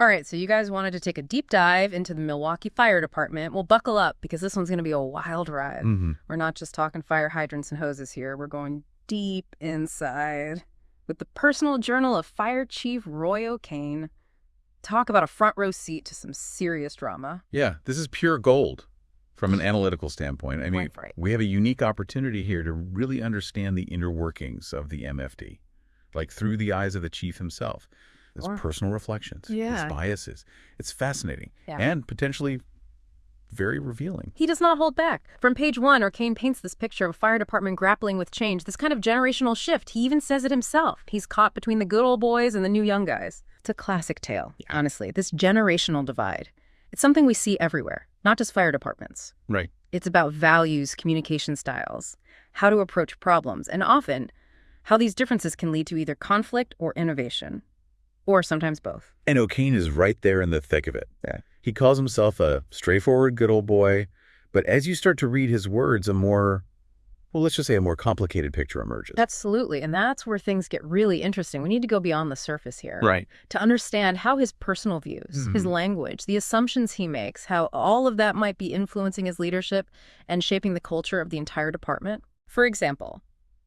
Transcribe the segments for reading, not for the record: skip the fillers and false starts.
All right, so you guys wanted to take a deep dive into the Milwaukee Fire Department. Well, buckle up because this one's going to be a wild ride. We're not just talking fire hydrants and hoses here. We're going deep inside with the personal journal of Fire Chief Roy O'Kane. Talk about a front row seat to some serious drama. Yeah, this is pure gold from an analytical standpoint. I mean, Right. we have a unique opportunity here to really understand the inner workings of the MFD, like through the eyes of the chief himself. His personal reflections, his biases. It's fascinating and potentially very revealing. He does not hold back. From page 1, O'Kane paints this picture of a fire department grappling with change, this kind of generational shift. He even says it himself. He's caught between the good old boys and the new young guys. It's a classic tale, honestly. This generational divide. It's something we see everywhere, not just fire departments. Right. It's about values, communication styles, how to approach problems, and often how these differences can lead to either conflict or innovation. Or sometimes both. And O'Kane is right there in the thick of it. He calls himself a straightforward good old boy, but as you start to read his words, a more, well, let's just say a more complicated picture emerges. Absolutely, and that's where things get really interesting. We need to go beyond the surface here. Right. To understand how his personal views, his language, the assumptions he makes, how all of that might be influencing his leadership and shaping the culture of the entire department. For example,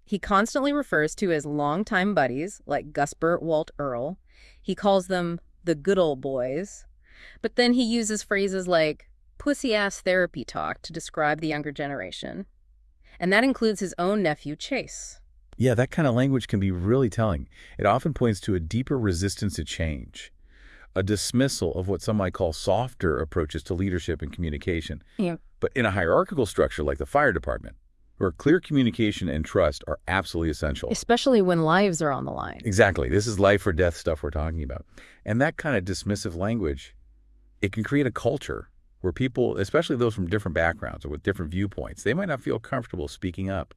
he constantly refers to his longtime buddies, like Gus Burt, Walt Earl. He calls them the good old boys. But then he uses phrases like pussy-ass therapy talk to describe the younger generation. And that includes his own nephew, Chase. Yeah, that kind of language can be really telling. It often points to a deeper resistance to change, a dismissal of what some might call softer approaches to leadership and communication. Yeah. But in a hierarchical structure like the fire department, where clear communication and trust are absolutely essential. Especially when lives are on the line. Exactly. This is life or death stuff we're talking about. And that kind of dismissive language, it can create a culture where people, especially those from different backgrounds or with different viewpoints, they might not feel comfortable speaking up,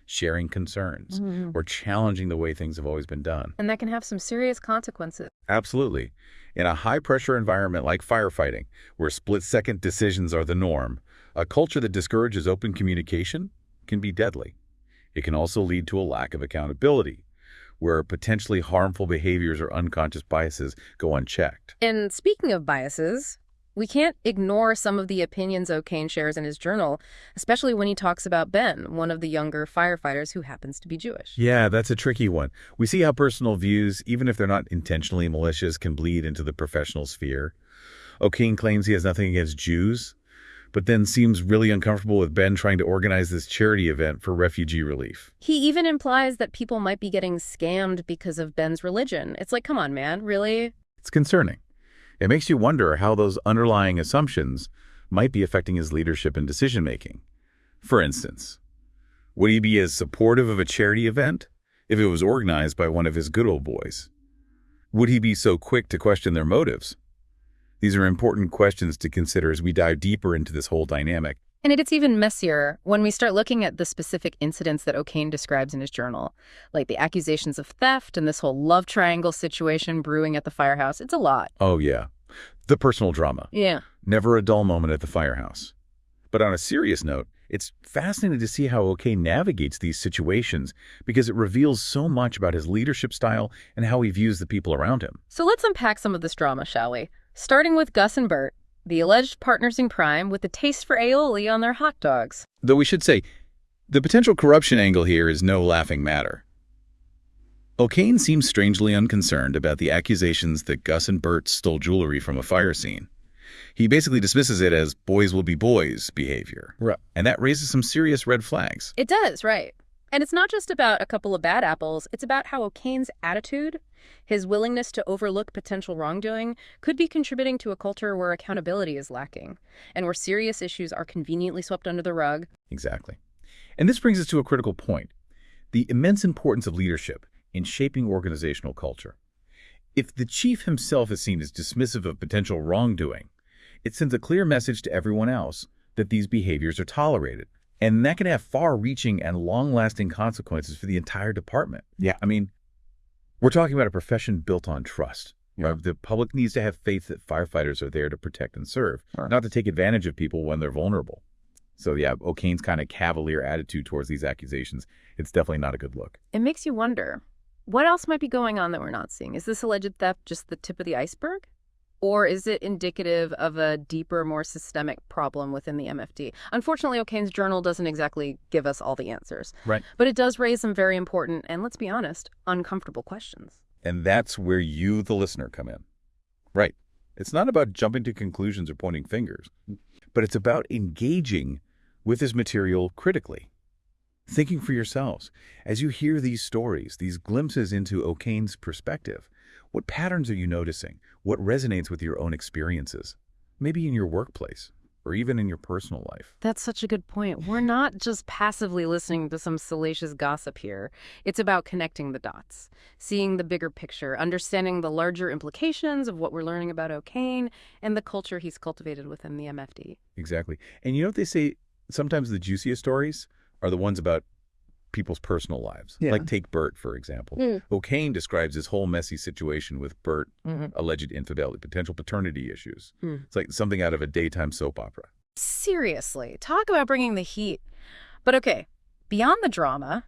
sharing concerns, or challenging the way things have always been done. And that can have some serious consequences. Absolutely. In a high-pressure environment like firefighting, where split-second decisions are the norm, a culture that discourages open communication can be deadly. It can also lead to a lack of accountability, where potentially harmful behaviors or unconscious biases go unchecked. And speaking of biases, we can't ignore some of the opinions O'Kane shares in his journal, especially when he talks about Ben, one of the younger firefighters who happens to be Jewish. Yeah, that's a tricky one. We see how personal views, even if they're not intentionally malicious, can bleed into the professional sphere. O'Kane claims he has nothing against Jews, but then seems really uncomfortable with Ben trying to organize this charity event for refugee relief. He even implies that people might be getting scammed because of Ben's religion. It's like, come on, man, really? It's concerning. It makes you wonder how those underlying assumptions might be affecting his leadership and decision-making. For instance, would he be as supportive of a charity event if it was organized by one of his good old boys? Would he be so quick to question their motives? These are important questions to consider as we dive deeper into this whole dynamic. And it gets even messier when we start looking at the specific incidents that O'Kane describes in his journal, like the accusations of theft and this whole love triangle situation brewing at the firehouse. It's a lot. Oh, yeah. The personal drama. Yeah. Never a dull moment at the firehouse. But on a serious note, it's fascinating to see how O'Kane navigates these situations because it reveals so much about his leadership style and how he views the people around him. So let's unpack some of this drama, shall we? Starting with Gus and Bert, the alleged partners in crime with a taste for aioli on their hot dogs. Though we should say, the potential corruption angle here is no laughing matter. O'Kane seems strangely unconcerned about the accusations that Gus and Bert stole jewelry from a fire scene. He basically dismisses it as boys will be boys behavior. Right. And that raises some serious red flags. It does, right. And it's not just about a couple of bad apples. It's about how O'Kane's attitude, his willingness to overlook potential wrongdoing, could be contributing to a culture where accountability is lacking and where serious issues are conveniently swept under the rug. Exactly. And this brings us to a critical point, the immense importance of leadership in shaping organizational culture. If the chief himself is seen as dismissive of potential wrongdoing, it sends a clear message to everyone else that these behaviors are tolerated. And that can have far-reaching and long-lasting consequences for the entire department. Yeah. I mean, we're talking about a profession built on trust. Yeah. Right? The public needs to have faith that firefighters are there to protect and serve, not to take advantage of people when they're vulnerable. So yeah, O'Kane's kind of cavalier attitude towards these accusations, it's definitely not a good look. It makes you wonder, what else might be going on that we're not seeing? Is this alleged theft just the tip of the iceberg? Or is it indicative of a deeper, more systemic problem within the MFD? Unfortunately, O'Kane's journal doesn't exactly give us all the answers. Right. But it does raise some very important and, let's be honest, uncomfortable questions. And that's where you, the listener, come in. Right. It's not about jumping to conclusions or pointing fingers, but it's about engaging with this material critically. Thinking for yourselves. As you hear these stories, these glimpses into O'Kane's perspective, what patterns are you noticing? What resonates with your own experiences? Maybe in your workplace or even in your personal life. That's such a good point. We're not just passively listening to some salacious gossip here. It's about connecting the dots, seeing the bigger picture, understanding the larger implications of what we're learning about O'Kane and the culture he's cultivated within the MFD. Exactly. And you know what they say? Sometimes the juiciest stories are the ones about people's personal lives. Yeah. Like take Bert, for example. O'Kane describes his whole messy situation with Bert, alleged infidelity, potential paternity issues. It's like something out of a daytime soap opera. Seriously, talk about bringing the heat. But okay, beyond the drama,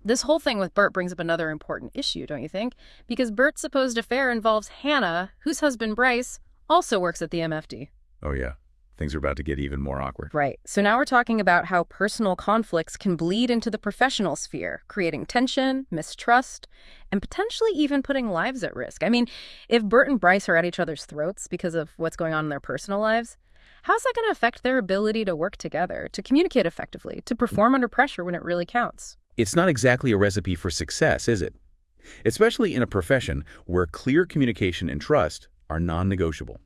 this whole thing with Bert brings up another important issue, don't you think? Because Bert's supposed affair involves Hannah, whose husband Bryce also works at the MFD. Oh, yeah. Things are about to get even more awkward. Right. So now we're talking about how personal conflicts can bleed into the professional sphere, creating tension, mistrust, and potentially even putting lives at risk. I mean, if Bert and Bryce are at each other's throats because of what's going on in their personal lives, how's that going to affect their ability to work together, to communicate effectively, to perform under pressure when it really counts? It's not exactly a recipe for success, is it? Especially in a profession where clear communication and trust are non-negotiable.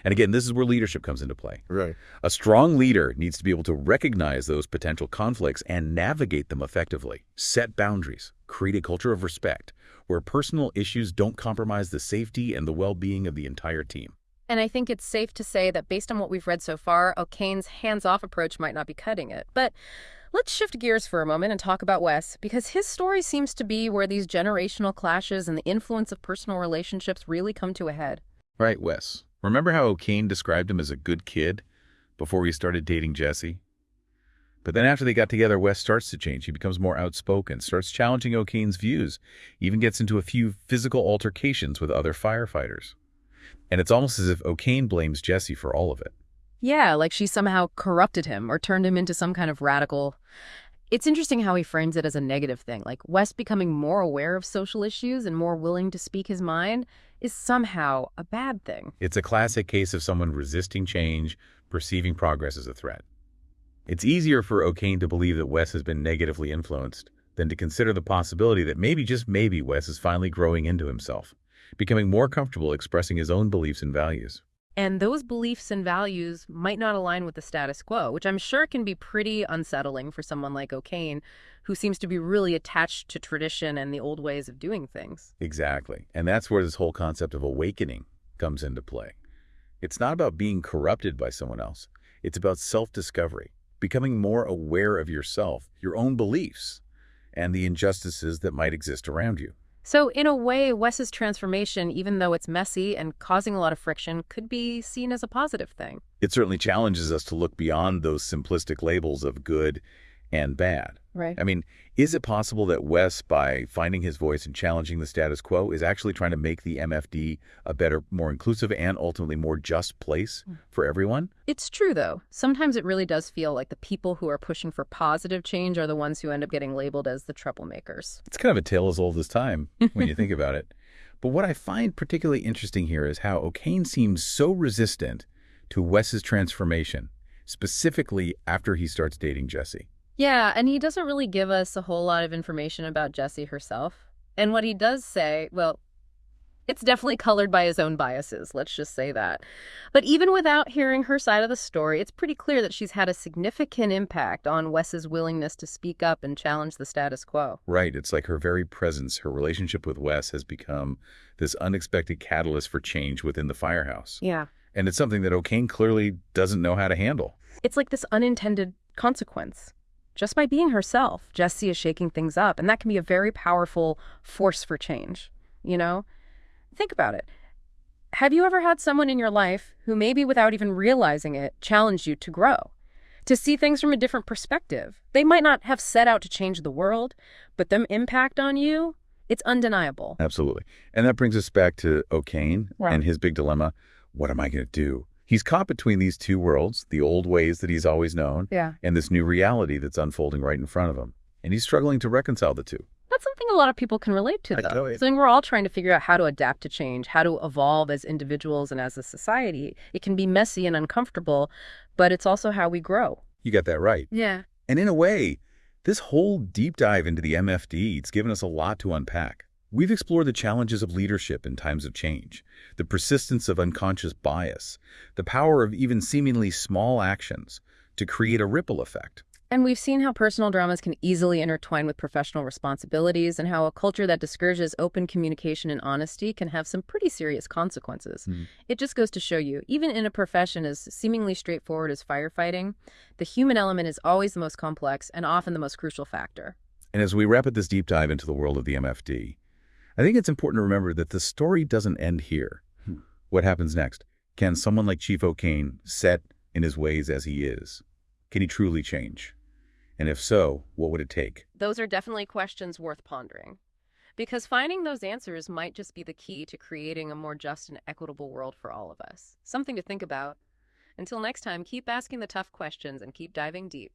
And again, this is where leadership comes into play. Right. A strong leader needs to be able to recognize those potential conflicts and navigate them effectively. Set boundaries, create a culture of respect, where personal issues don't compromise the safety and the well-being of the entire team. And I think it's safe to say that based on what we've read so far, O'Kane's hands-off approach might not be cutting it. But let's shift gears for a moment and talk about Wes, because his story seems to be where these generational clashes and the influence of personal relationships really come to a head. Right, Wes. Remember how O'Kane described him as a good kid before he started dating Jessie? But then after they got together, Wes starts to change. He becomes more outspoken, starts challenging O'Kane's views, even gets into a few physical altercations with other firefighters. And it's almost as if O'Kane blames Jessie for all of it. Yeah, like she somehow corrupted him or turned him into some kind of radical. It's interesting how he frames it as a negative thing, like Wes becoming more aware of social issues and more willing to speak his mind is somehow a bad thing. It's a classic case of someone resisting change, perceiving progress as a threat. It's easier for O'Kane to believe that Wes has been negatively influenced than to consider the possibility that maybe, just maybe, Wes is finally growing into himself, becoming more comfortable expressing his own beliefs and values. And those beliefs and values might not align with the status quo, which I'm sure can be pretty unsettling for someone like O'Kane, who seems to be really attached to tradition and the old ways of doing things. Exactly. And that's where this whole concept of awakening comes into play. It's not about being corrupted by someone else. It's about self-discovery, becoming more aware of yourself, your own beliefs, and the injustices that might exist around you. So in a way, Wes's transformation, even though it's messy and causing a lot of friction, could be seen as a positive thing. It certainly challenges us to look beyond those simplistic labels of good and bad. Right. I mean, is it possible that Wes, by finding his voice and challenging the status quo, is actually trying to make the MFD a better, more inclusive, and ultimately more just place for everyone? It's true, though. Sometimes it really does feel like the people who are pushing for positive change are the ones who end up getting labeled as the troublemakers. It's kind of a tale as old as time when you think about it. But what I find particularly interesting here is how O'Kane seems so resistant to Wes's transformation, specifically after he starts dating Jessie. Yeah, and he doesn't really give us a whole lot of information about Jessie herself. And what he does say, well, it's definitely colored by his own biases, let's just say that. But even without hearing her side of the story, it's pretty clear that she's had a significant impact on Wes's willingness to speak up and challenge the status quo. Right. It's like her very presence, her relationship with Wes has become this unexpected catalyst for change within the firehouse. Yeah. And it's something that O'Kane clearly doesn't know how to handle. It's like this unintended consequence. Just by being herself, Jessie is shaking things up, and that can be a very powerful force for change, you know? Think about it. Have you ever had someone in your life who maybe without even realizing it challenged you to grow, to see things from a different perspective? They might not have set out to change the world, but their impact on you It's undeniable. Absolutely. And that brings us back to O'Kane and his big dilemma. What am I going to do? He's caught between these two worlds, the old ways that he's always known, and this new reality that's unfolding right in front of him. And he's struggling to reconcile the two. That's something a lot of people can relate to, though. So we're all trying to figure out how to adapt to change, how to evolve as individuals and as a society. It can be messy and uncomfortable, but it's also how we grow. You got that right. Yeah. And in a way, this whole deep dive into the MFD, it's given us a lot to unpack. We've explored the challenges of leadership in times of change, the persistence of unconscious bias, the power of even seemingly small actions to create a ripple effect. And we've seen how personal dramas can easily intertwine with professional responsibilities and how a culture that discourages open communication and honesty can have some pretty serious consequences. It just goes to show you, even in a profession as seemingly straightforward as firefighting, the human element is always the most complex and often the most crucial factor. And as we wrap up this deep dive into the world of the MFD, I think it's important to remember that the story doesn't end here. What happens next? Can someone like Chief O'Kane, set in his ways as he is, can he truly change? And if so, what would it take? Those are definitely questions worth pondering. Because finding those answers might just be the key to creating a more just and equitable world for all of us. Something to think about. Until next time, keep asking the tough questions and keep diving deep.